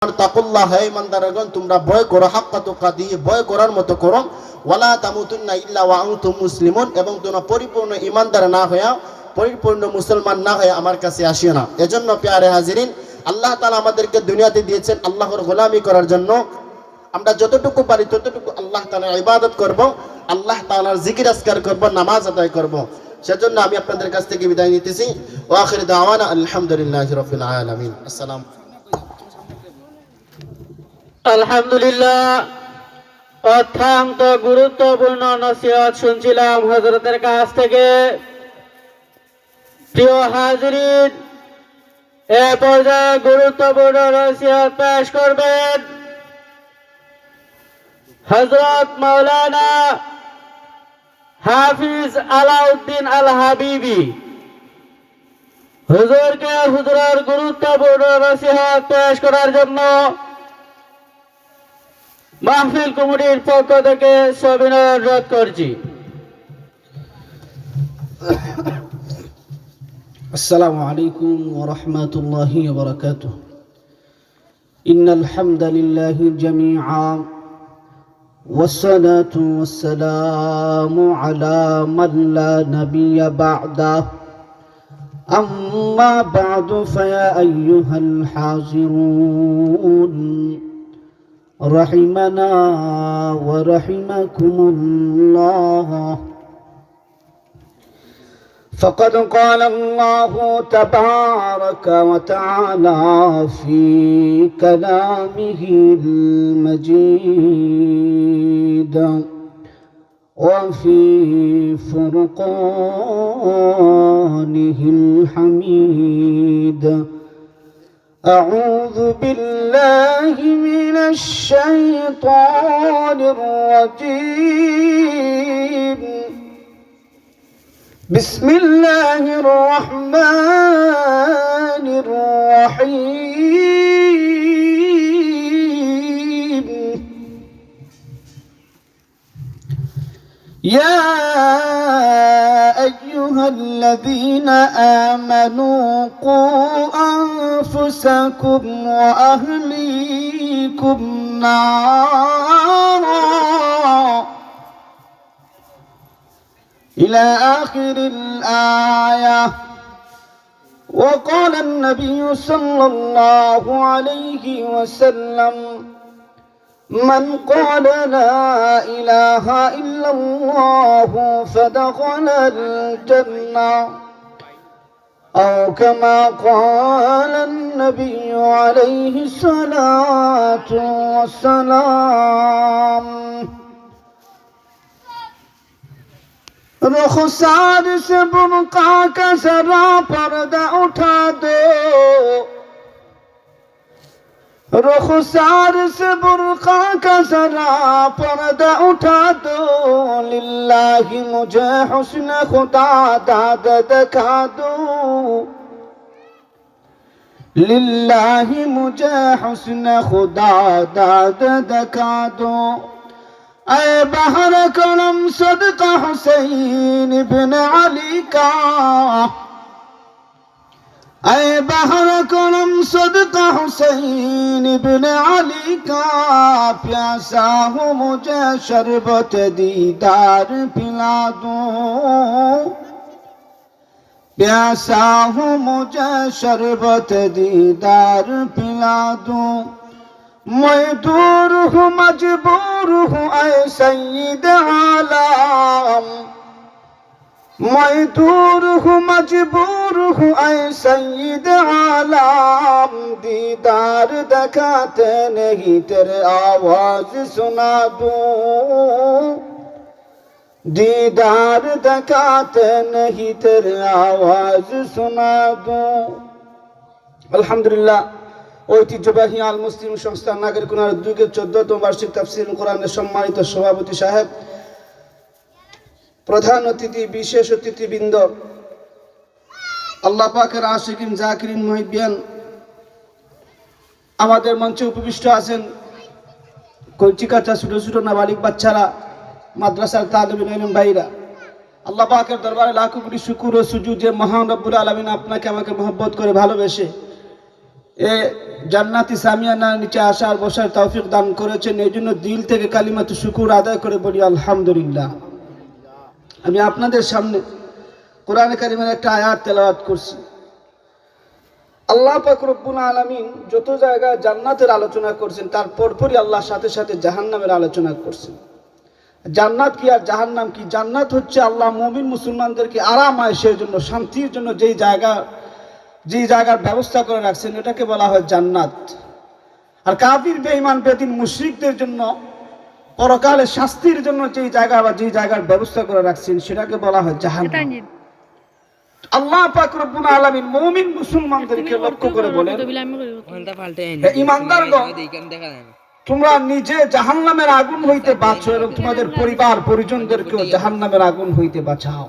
তাকুল্লাহ, হে ইমানদারগণ তোমরা ভয় করো, হাক্কা তুকাতিহি, ভয় করার মতো করো, ওয়ালা তামুতুন্না ইল্লা ওয়া আনতুম মুসলিমুন, এবং তোমরা পরিপূর্ণ ইমানদার না হইয়া, পরিপূর্ণ মুসলমান না হয়ে আমার কাছে আসিও না। এজন্য প্যারে হাজিরিন, আল্লাহ তাআলা আমাদেরকে দুনিয়াতে দিয়েছেন আল্লাহর গোলামি করার জন্য। আমরা যতটুকু পারি ততটুকু আল্লাহ তাআলার ইবাদত করব, আল্লাহ তাআলার জিকির আজকার করব, নামাজ আদায় করব। সেজন্য আমি আপনাদের কাছ থেকে বিদায় নিতেছি। ওয়া আখিরু দাওয়ানা আলহামদুলিল্লাহি রাব্বিল আলামিন। আসসালাম। আলহামদুলিল্লাহ, অত্যন্ত গুরুত্বপূর্ণ নসিহত শুনছিলাম হযরতের কাছ থেকে। প্রিয় হাজিরিন, এ পর্যায়ে গুরুত্বপূর্ণ নসিহত পেশ করবেন হযরত মাওলানা হাফিজ আলাউদ্দিন আল হাবিবি। হুজুরকে হুজুরের গুরুত্বপূর্ণ নসিহত পেশ করার জন্য মাহফিল কমিটির পক্ষ থেকে সবিনয় অনুরোধ করছি। السلام عليكم ورحمة الله وبركاته. إن الحمد لله جميعا والصلاة والسلام على من لا نبي بعده. أما بعد فيا أيها الحاضرون رحمنا ورحمكم الله. فقد قال الله تبارك وتعالى في كلامه المجيد وفي فرقانه الحميد: أعوذ بالله من الشيطان الرجيم. بسم الله الرحمن الرحيم. يا أيها الذين آمنوا قوا أنفسكم وأهليكم نارا إلى آخر الآية. وقال النبي صلى الله عليه وسلم: من قال لا إله إلا الله فدخل الجنة، أو كما قال النبي عليه الصلاة والسلام. रुखसार से बुर्का का जरा पर्दा उठा दो, रुखसार से बुर्का का जरा पर्दा उठा दो, लिल्लाही मुझे हुस्न खुदा दाद दिखा दो, लिल्लाही मुझे हुस्न खुदा दाद दिखा दो। ऐ बहर करम सदका हुसैन बिन अली का, ऐ बहर करम सदका हुसैन बिन अली का, प्यासा हूँ मुझे शरबत दीदार पिला दो, प्यासा हूँ मुझे शरबत दीदार पिला दो। मैं दूर हूँ मजबूर हूँ ऐ सय्यद आलम, मैं दूर हूँ मजबूर हूँ ऐ सय्यद आलम, दीदार दिखाते नहीं तेरे आवाज सुना दूँ, दीदार दिखाते नहीं तेरे आवाज सुना दूँ। अल्हम्दुलिल्लाह, ঐতিহ্যবাহী আল মুসলিম সংস্থার নাগরিকুনার 2014তম বার্ষিক তাফসীরুল কোরআনের সম্মানিত সভাপতি সাহেব, প্রধান অতিথি, বিশেষ অতিথিবৃন্দ, আল্লাহ পাকের আশিকিন জাকিরিন মুহিব্বিন, আমাদের মঞ্চে উপবিষ্ট আছেন কচিকাচা ছোট ছোট নাবালিক বাচ্চারা, মাদ্রাসার তালিবিন ইলম ভাইরা। আল্লাহ পাকের দরবারে লাখো কোটি শুকর ও সুজুদ যে মহান রব্বুল আলামিন আপনাকে আমাকে মহব্বত করে ভালোবেসে এ জান্নাতি সামিয়ানার নিচে আসার বসার তৌফিক দান করেছেন, এই জন্য দিল থেকে কালিমাতু শুকুর আদায় করে বলি আলহামদুলিল্লাহ। আমি আপনাদের সামনে কোরআনে কারিমের একটা আয়াত তেলাওয়াত করছি। আল্লাহ পাক রব্বুল আলামিন যত জায়গায় জান্নাতের আলোচনা করছেন তার পরপরই আল্লাহ সাথে সাথে জাহান্নামের আলোচনা করছেন। জান্নাত কি আর জাহান্নাম কি? জান্নাত হচ্ছে আল্লাহ মুমিন মুসলমানদেরকে আরাম আয়েশের জন্য, শান্তির জন্য যেই জায়গার ব্যবস্থা করে রাখছেন এটাকে বলা হয় জান্নাত। আর কাফির বেঈমান বেদিন মুশরিকদের জন্য পরকালে শাস্তির জন্য যেই জায়গার ব্যবস্থা করে রাখছেন সেটাকে বলা হয় জাহান্নাম। আল্লাহ পাক রব্বুল আলামিন মুমিন মুসলমানদেরকে লক্ষ্য করে বলেন, ঈমানদারগণ, তোমরা নিজে জাহান্নামের আগুন হইতে বাঁচো এবং তোমাদের পরিবার পরিজনদেরকেও জাহান্নামের আগুন হইতে বাঁচাও।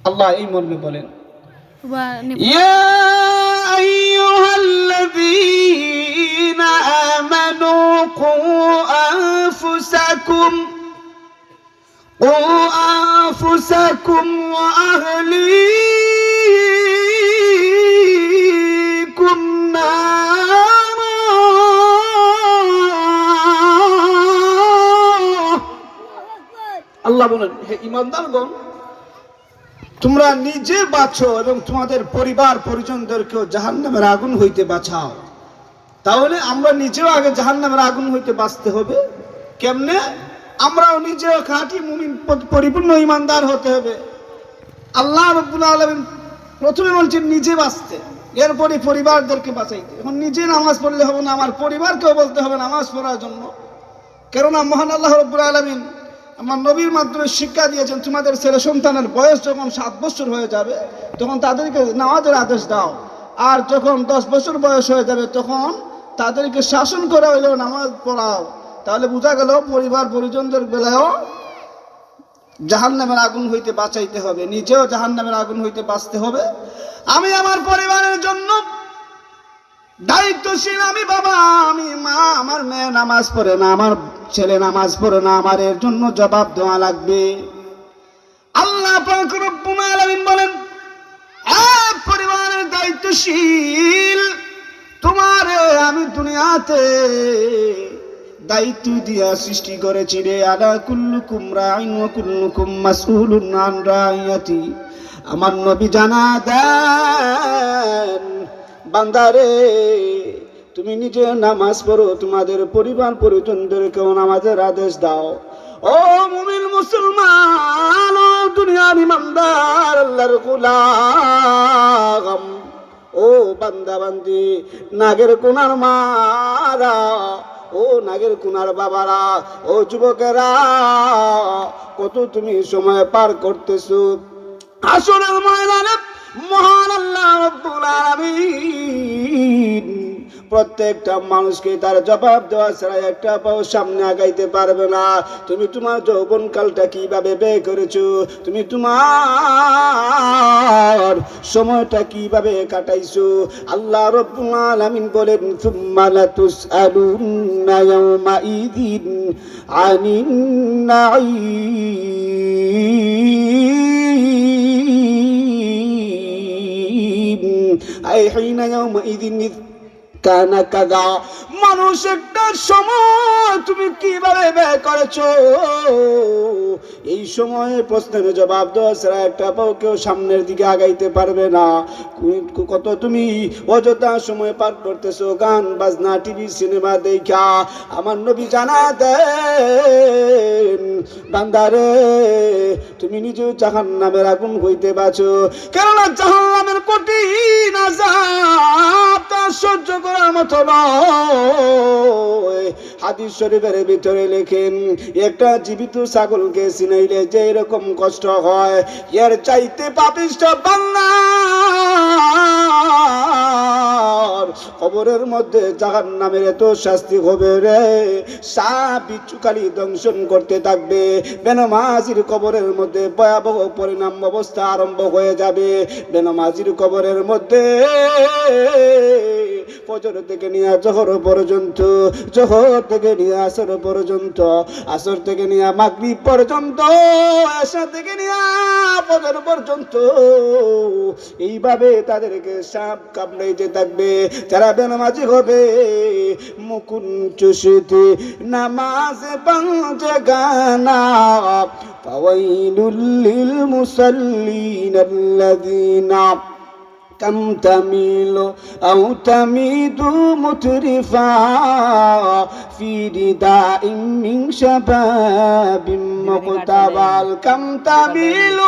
আল্লাহ এই মর্মে বলেন, ইয়া আইয়ুহাল্লাযীনা আমানু কু আনফুসাকুম ওয়া আহলীকুম নারা। আল্লাহ বলেন, হে ঈমানদারগণ, তোমরা নিজে বাঁচো এবং তোমাদের পরিবার পরিজনদেরকেও জাহান্নামের আগুন হইতে বাঁচাও। তাহলে আমরা নিজেও আগে জাহান্নামের আগুন হইতে বাঁচতে হবে। কেমনে? আমরাও নিজেও খাঁটি মুমিন পরিপূর্ণ ঈমানদার হতে হবে। আল্লাহ রাব্বুল আলামিন প্রথমে বলছেন নিজে বাঁচতে, এরপরে পরিবারদেরকে বাঁচাইতে। এখন নিজে নামাজ পড়লে হবে না, আমার পরিবারকেও বলতে হবে নামাজ পড়ার জন্য। কেননা মহান আল্লাহ রাব্বুল আলামিন আমার নবীর মাধ্যমে শিক্ষা দিয়েছেন, তোমাদের ছেলে সন্তানের বয়স যখন 7 বছর হয়ে যাবে তখন তাদেরকে নামাজের আদেশ দাও, আর যখন 10 বছর বয়স হয়ে যাবে তখন তাদেরকে শাসন করে হইলেও নামাজ পড়াও। তাহলে বোঝা গেল পরিবার পরিজনদের বেলায়ও জাহান্নামের আগুন হইতে বাঁচাইতে হবে, নিজেও জাহান্নামের আগুন হইতে বাঁচতে হবে। আমি আমার পরিবারের জন্য দায়িত্বশীল। আমি বাবা, আমি মা, আমার মেয়ে নামাজ পড়ে না, আমার ছেলে নামাজ পড়ে না, আমার এর জন্য জবাব দেওয়া লাগবে। আল্লাহ পাক রব্বুল আলামিন বলেন, পরিবারের দায়িত্বশীল তোমারে আমি দুনিয়াতে দায়িত্ব দিয়া সৃষ্টি করেছি রে। আলা কুল্লুকুম রাইন ওয়া কুল্লুকুম মাসউলুন আন রাইয়াতি। আমার নবী জানা দেন, বান্দারে তুমি নিজে নামাজ পড়ো, তোমাদের পরিবার পরিজনদেরকেও নামাজের আদেশ দাও। ও মুমিন মুসলমান, ও দুনিয়ার ইমানদার, আল্লাহর গোলাম, ও বান্দা বান্দি, নাগের কোনার মারা, ও নাগের কোনার বাবারা, ও যুবকেরা, কত তুমি সময় পার করতেছো হাসরের ময়দানে। মহান আল্লাহ রাব্বুল আলামিন প্রত্যেকটা মানুষকে তার জবাব দেওয়া ছাড়া একটা পাও সামনে আগাইতে পারবে না। তুমি তোমার যৌবনকালটা কিভাবে ব্যয় করেছো, তুমি তোমার সময়টা কিভাবে কাটাইছো, আল্লাহ রাব্বুল আলামিন বলেন, সুম্মা লাতুসআলুন্না ইয়াওমাইযিন আনিন নাঈম আই হিনা ইয়াওমাইযিন কানা কাদা। মানুষ একটা সময় তুমি কিভাবে ব্যয় করেছো, এই সময়ে প্রশ্নের জবাব দেওয়া ছাড়া একটা পাও কেউ সামনের দিকে আগাইতে পারবে না। কত তুমি অযথা সময় পার করতেছো গান বাজনা টিভি সিনেমা দেখা। আমার নবী জানা দেন, বান্দারে তুমি নিজেও জাহান্নামের আগুন হইতে বাঁচো। কেননা জাহান্নামের কঠিন আযাব তা সহ্য করার মতো নয়। হাদিস শরীফের ভিতরে লেখেন, একটা জীবিত ছাগলকে চিনাইলে যে এরকম কষ্ট হয়, এর চাইতে পাপিষ্ঠ বান্দার কবরের মধ্যে জাহান্নামের এত শাস্তি হবে রে। সাপ বিচ্ছুকালি দংশন করতে থাকবে, বেনমাজির কবরের মধ্যে ভয়াবহ পরিণাম অবস্থা আরম্ভ হয়ে যাবে। বেনমাজির কবরের মধ্যে ফজর থেকে নিয়ে জোহর পর্যন্ত, জোহর থেকে নিয়ে আসর পর্যন্ত, আসর থেকে নিয়ে মাগরিব পর্যন্ত, এশা থেকে নিয়ে ফজর পর্যন্ত, এইভাবে তাদেরকে সাপ কামড়াইতে থাকবে। যারা বেনামাজি হবে মুকুন চুষিতে নামাজ বাংজে গানা ফাওয়াইলুল লিল মুসাল্লিন আল্লাযিনা كم تميل أو تميد مترفا في رداء من شباب مقتبل كم تميل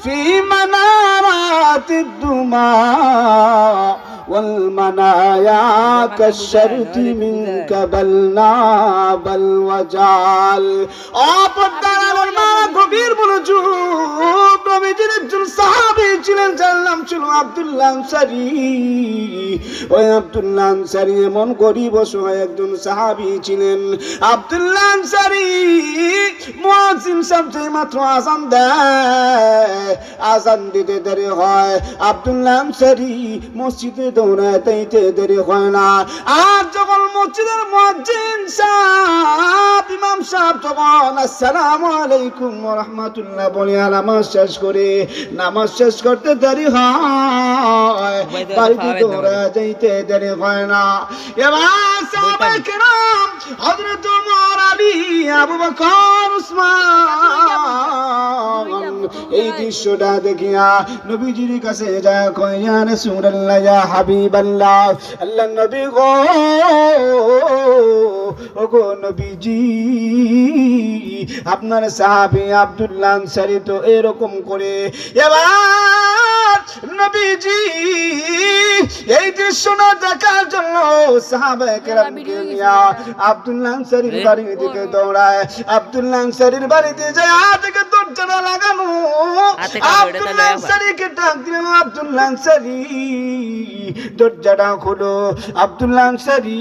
في منارات الدماء والمنايا كالشرط منك بل نابل وجال أبدال الماء كبير ملجوب নবীজির একজন সাহাবী ছিলেন যার নাম ছিল আব্দুল্লাহ আনসারী। ওই আব্দুল্লাহ আনসারী এমন গরিব অসহায় একজন সাহাবী ছিলেন। আব্দুল্লাহ আনসারী মুয়াজ্জিন সাহেব মাত্র আযান দেয়, আযান দিতে দেরি হয়, আব্দুল্লাহ আনসারী মসজিদে দৌড়াইতে দেরি হয় না। আর যখন মসজিদের মুয়াজ্জিন সাহেব ইমাম সাহেব তখন আসসালামু আলাইকুম ওয়া রাহমাতুল্লাহ বলে নামাজ শেষ করে, নামাজ শেষ করতে দেরি হয়, বাড়িতে দৌড়া যাইতে দেরি হয় না। এবার সাহাবায়ে কেরাম হযরত ওমর, আলী, আবু বকর, উসমান এই দৃশ্যটা দেখিয়া নবীজির কাছে যায়, কয় ইয়া রাসূলুল্লাহ, ইয়া হাবিবাল্লাহ, আল্লাহর নবী গো, ওগো নবীজি, আপনার সাহাবী আব্দুল্লাহ আনসারী তো এরকম করে। এবার নবীজি এই দৃশ্যটা দেখার জন্য সাহাবায়ে কেরামকে নিয়ে আব্দুল্লাহ আনসারীর বাড়ির দিকে দৌড়ায়। আব্দুল্লাহ আনসারীর বাড়িতে যায়, থেকে দরজাটা লাগানো, আব্দুল্লাহ আনসারীকে ডাক দিলেন, আব্দুল্লাহ আনসারী দরজাটা খোলো, আব্দুল্লাহ আনসারী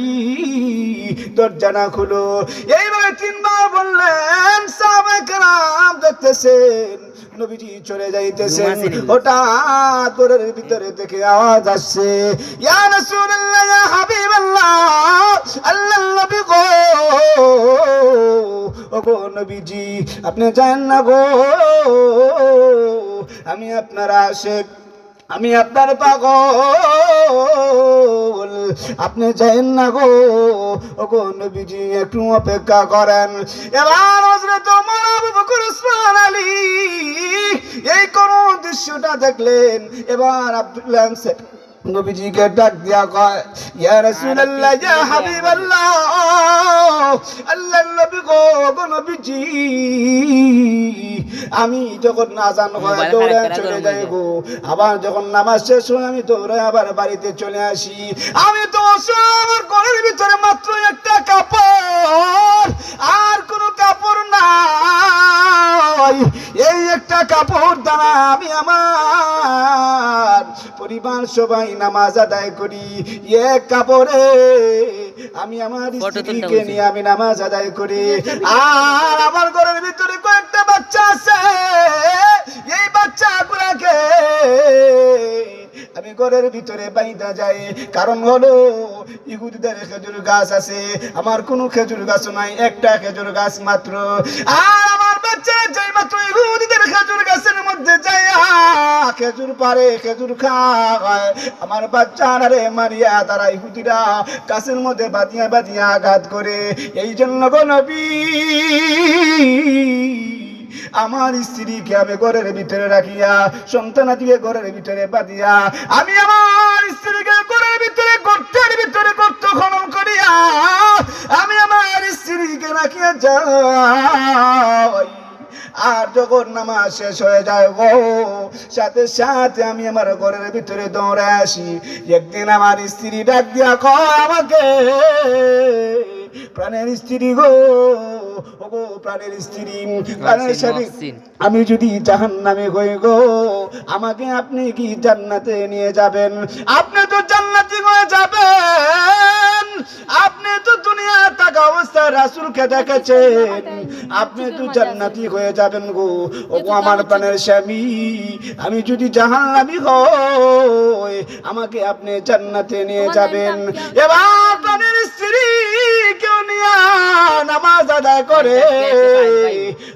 দরজাটা খোলো। এইভাবে তিনবার বললেন। সাহাবায়ে কেরাম দেখতেছেন নবীজি চলে যাইতেছেন, হঠাৎ ঘরের ভিতরে থেকে আওয়াজ আসছে, ইয়া রাসূলুল্লাহ, ইয়া হাবিবাল্লাহ, আল্লাহর নবী গো, ওগো নবীজি আপনি যান না গো, আমি আপনার আশিক, আমি আপনার পাগল, আপনি যাইন না গো, ওগো নবীজি একটু অপেক্ষা করেন। এবার হযরত ওমর, আবু বকর, উসমান, আলী এই কোন দৃশ্যটা দেখলেন। এবার আব্দুল্লাহ আনসারী নবীজিকে ডাক দিয়া কয়, ইয়া রাসূলুল্লাহ, ইয়া হাবিবাল্লাহ, আল্লাহর নবী গো, গো নবীজি, আমি যখন আযান হয় দৌড়ে চলে যাই গো, আবার যখন নামাজ শেষ হয় আমি দৌড়ে আবার বাড়িতে চলে আসি। আমি তো আমার ঘরের ভিতরে মাত্র একটা কাপড়, আর কোনো কাপড় নাই। এই একটা কাপড় দ্বারা আমি আমার পরিবার সবাই নামাজ আদায় করি। এক কাপড়ে আমি আমার স্ত্রীকে নিয়ে আমি নামাজ আদায় করি। আর আমার ঘরের ভিতরে কয়েকটা বাচ্চা আছে, এই বাচ্চাগুলোকে আমি ঘরের ভিতরে বাইন্ধা যাই। কারণ হলো ইহুদিদের খেজুর গাছ আছে, আমার কোনো খেজুর গাছ নাই, একটা খেজুর গাছ মাত্র। আর আমার বাচ্চা যাই মাত্র ইহুদিদের খেজুর গাছের মধ্যে যায় খেজুর পারে, খেজুর খায়। আমার বাচ্চারা রে মারিয়া তারা ইহুদিরা গাছের মধ্যে বাঁধিয়া বাঁধিয়া আঘাত করে। এই জন্য গো নবী, আমার স্ত্রীকে আমি ঘরের ভিতরে রাখিয়া, সন্তানাদিকে ঘরের ভিতরে বাঁধিয়া, আমি আমার স্ত্রীকে ঘরের ভিতরে গর্তের ভিতরে গর্ত খনন করিয়া আমি আমার স্ত্রীকে রাখিয়া যাই। আর যখন নামাজ শেষ হয়ে যায় গো, সাথে সাথে আমি আমার ঘরের ভিতরে দৌড়ে আসি। একদিন আমার স্ত্রী ডাক দিয়া কয় আমাকে, প্রাণের স্ত্রী গো, ওগো প্রাণের স্ত্রী, প্রাণের স্বামী, আমি যদি জাহান্নামে হই গো, আমাকে আপনি কি জান্নাতে নিয়ে যাবেন? আপনি তো জান্নাতি হয়ে যাবেন, আপনি তো দুনিয়া থাকা অবস্থায় রাসূলকে দেখেছেন, আপনি তো জান্নাতি হয়ে যাবেন গো। ওগো আমার প্রাণের স্বামী, আমি যদি জাহান্নামী হই, আমাকে আপনি জান্নাতে নিয়ে যাবেন। এবার প্রাণের স্ত্রী কেউ নিয়ে নামাজ আদায় করে,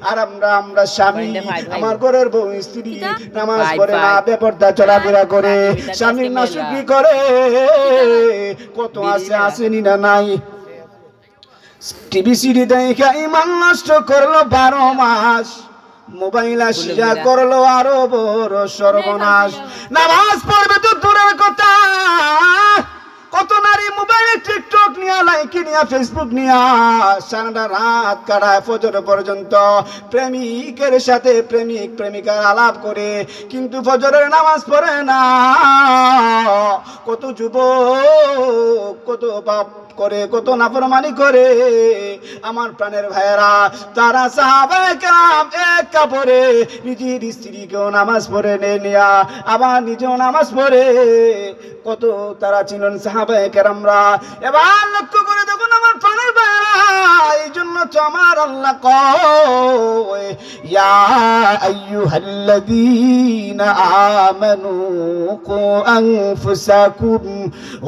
আর আমরা স্বামী, আমার ঘরের বউ স্ত্রী নামাজ পড়ে না, বেপরদা চলাফেরা করে, স্বামীর নাশুকরি করে। কত আসেনি না নাই। টিভি সিডি দেখে ইমান নষ্ট করলো 12 মাস, মোবাইল আসিয়া করলো আরো বড় সর্বনাশ। নামাজ পড়বে তো দূরের কথা, কত নারী মোবাইলে টিকটক নিয়া, লাইক নিয়া, ফেসবুক নিয়া সারাটা রাত কাটায় ফজর পর্যন্ত প্রেমিকের সাথে প্রেমিক প্রেমিকার আলাপ করে, কিন্তু ফজরের নামাজ পড়ে না। কত যুবক কত পাপ করে, কত নাফরমানি করে। আমার প্রাণের ভাইয়েরা, তারা সাহাবায়ে কেরাম এক কাপড়ে নিজের স্ত্রীকেও নামাজ পড়ে নিয়া আবার নিজেও নামাজ পড়ে। কত তারা ছিলেন সাহাবায়ে কেরামরা। এবার লক্ষ্য করে দেখুন আমার প্রাণের ভাইয়েরা, এই জন্য তো আমার আল্লাহ কয়, ইয়া আইয়ুহাল্লাযীনা আমানু কু আনফুসাকুম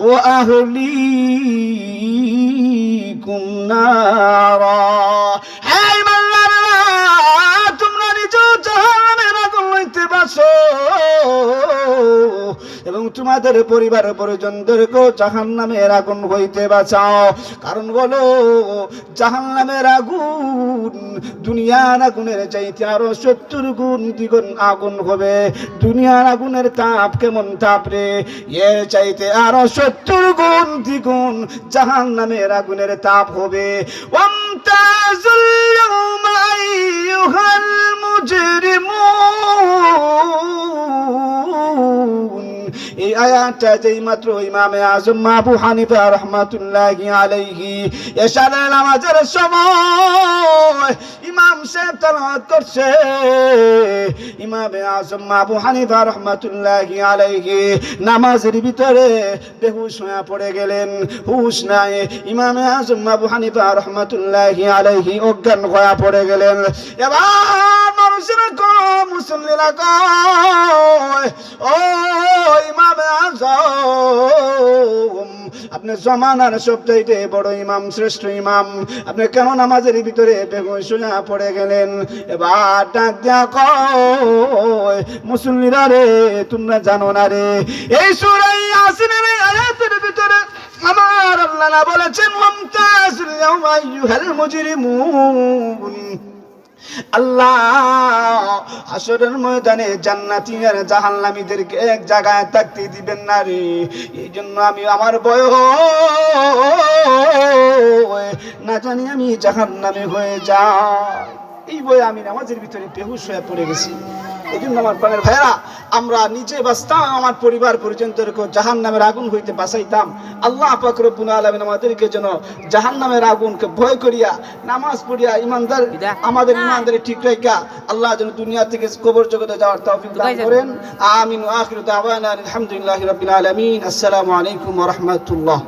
ওয়া আহলিকুম নারা। হে ইমানদাররা, তোমরা নিজেও জাহান্নামের আগুন হইতে বাঁচো এবং তোমাদের পরিবার পরিজনদেরকেও জাহান্নামের আগুন হইতে বাঁচাও। কারণ বলো, জাহান্নামের আগুন দুনিয়ার আগুনের চাইতে আরো 70 গুণ দ্বিগুণ আগুন হবে। দুনিয়ার আগুনের তাপ কেমন তাপ রে, এর চাইতে আরো 70 গুণ দ্বিগুণ জাহান্নামের আগুনের তাপ হবে। ওয়ামতাজুল ইয়াওমা আইয়ুহাল মুজরিমুন। এই আয়াতটা যেই মাত্র ইমামে আজম আবু হানিফা রাহমাতুল্লাহি আলাইহি এশারের নামাজের সময় ইমাম সাহেব তেলাওয়াত করছে, ইমামে আজম আবু হানিফা রাহমাতুল্লাহি আলাইহি নামাজের ভিতরে বেহুশ হয়ে পড়ে গেলেন, হুশ নাই। ইমামে আজম আবু হানিফা রাহমাতুল্লাহি আলাইহি অজ্ঞান হয়ে পড়ে গেলেন। এবার মানুষেরা কম, মুসল্লিরা কয়, ও ইমামে আজম, আপনি জমানার সবচাইতে বড় ইমাম, শ্রেষ্ঠ ইমাম, আপনি কেন নামাজের ভিতরে বেহুশ হয়ে পড়ে গেলেন? এবার ডাক দেয়া কয়, মুসল্লিরা রে, তোমরা জানো না রে, এই সূরা ইয়াসিনের আয়াতের ভিতরে আমার আল্লাহ না বলেছেন ওয়ামতাজুল ইয়াওমা আইয়ুহাল মুজরিমুন। আল্লাহ হাসরের ময়দানে জান্নাতি আর জাহান্নামীদেরকে এক জায়গায় থাকতে দিবেন না রে। এই জন্য আমি আমার ভয় না জানি আমি জাহান্নামী হয়ে যাই, এই ভয়ে আমি নামাজের ভিতরে বেহুশ হয়ে পড়ে গেছি। এই জন্য আমার প্রাণের ভাইয়েরা, আমরা নিজে বাঁচতাম, আমার পরিবার পরিজনদেরকে জাহান্নামের আগুন হইতে বাঁচাইতাম। আল্লাহ পাক রব্বুল আলামিন আমাদেরকে যেন জাহান্নামের আগুনকে ভয় করিয়া নামাজ পড়িয়া ইমানদার, আমাদের ইমানদারি ঠিক রাখিয়া আল্লাহ যেন দুনিয়া থেকে কবর জগতে যাওয়ার তৌফিক দান করেন। আমিন। ওয়া আখিরু দাওয়ানা আলহামদুলিল্লাহি রাব্বিল আলামিন। আসসালামু আলাইকুম ওয়া রাহমাতুল্লাহ।